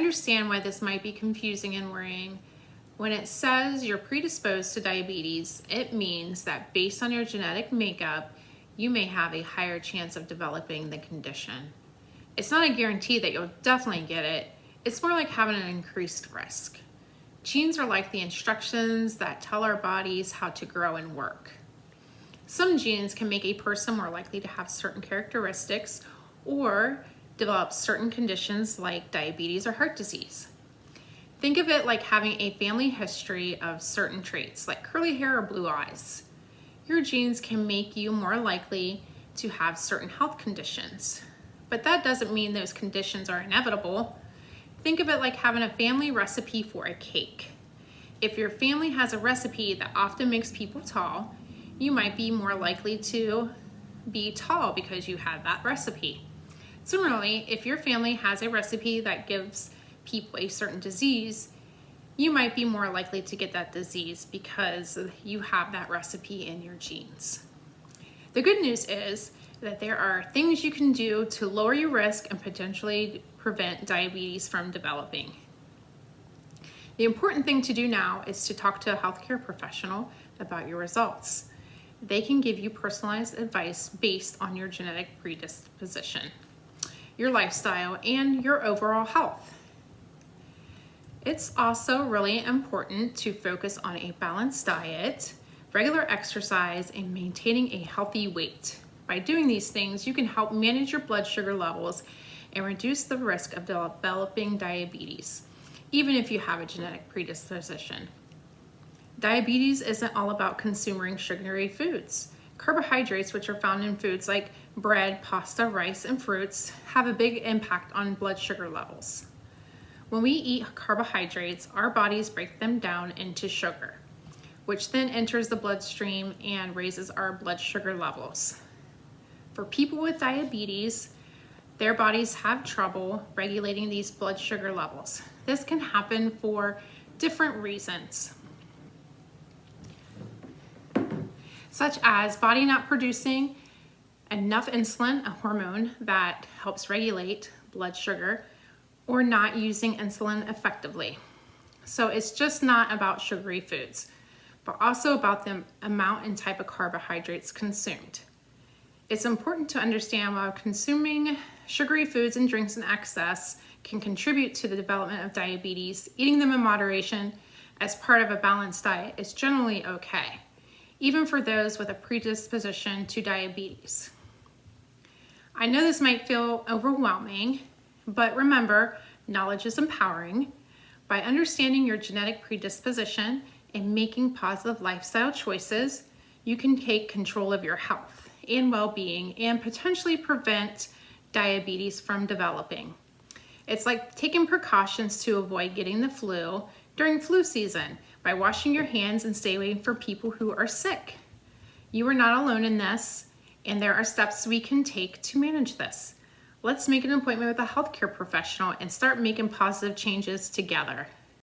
understand why this might be confusing and worrying. When it says you're predisposed to diabetes, it means that based on your genetic makeup, you may have a higher chance of developing the condition. It's not a guarantee that you'll definitely get it. It's more like having an increased risk. Genes are like the instructions that tell our bodies how to grow and work. Some genes can make a person more likely to have certain characteristics or develop certain conditions like diabetes or heart disease. Think of it like having a family history of certain traits like curly hair or blue eyes. Your genes can make you more likely to have certain health conditions, but that doesn't mean those conditions are inevitable. Think of it like having a family recipe for a cake. If your family has a recipe that often makes people tall, you might be more likely to be tall because you had that recipe. Similarly, if your family has a recipe that gives people a certain disease, you might be more likely to get that disease because you have that recipe in your genes. The good news is that there are things you can do to lower your risk and potentially prevent diabetes from developing. The important thing to do now is to talk to a healthcare professional about your results. They can give you personalized advice based on your genetic predisposition, your lifestyle, and your overall health. It's also really important to focus on a balanced diet, regular exercise, and maintaining a healthy weight. By doing these things, you can help manage your blood sugar levels and reduce the risk of developing diabetes, even if you have a genetic predisposition. Diabetes isn't all about consuming sugary foods. Carbohydrates, which are found in foods like bread, pasta, rice, and fruits, have a big impact on blood sugar levels. When we eat carbohydrates, our bodies break them down into sugar, which then enters the bloodstream and raises our blood sugar levels. For people with diabetes, their bodies have trouble regulating these blood sugar levels. This can happen for different reasons, such as body not producing enough insulin, a hormone that helps regulate blood sugar, or not using insulin effectively. So it's just not about sugary foods, but also about the amount and type of carbohydrates consumed. It's important to understand while consuming sugary foods and drinks in excess can contribute to the development of diabetes, eating them in moderation as part of a balanced diet is generally okay, even for those with a predisposition to diabetes. I know this might feel overwhelming, but remember, knowledge is empowering. By understanding your genetic predisposition and making positive lifestyle choices, you can take control of your health and well-being and potentially prevent diabetes from developing. It's like taking precautions to avoid getting the flu during flu season by washing your hands and stay away from people who are sick. You are not alone in this, and there are steps we can take to manage this. Let's make an appointment with a healthcare professional and start making positive changes together.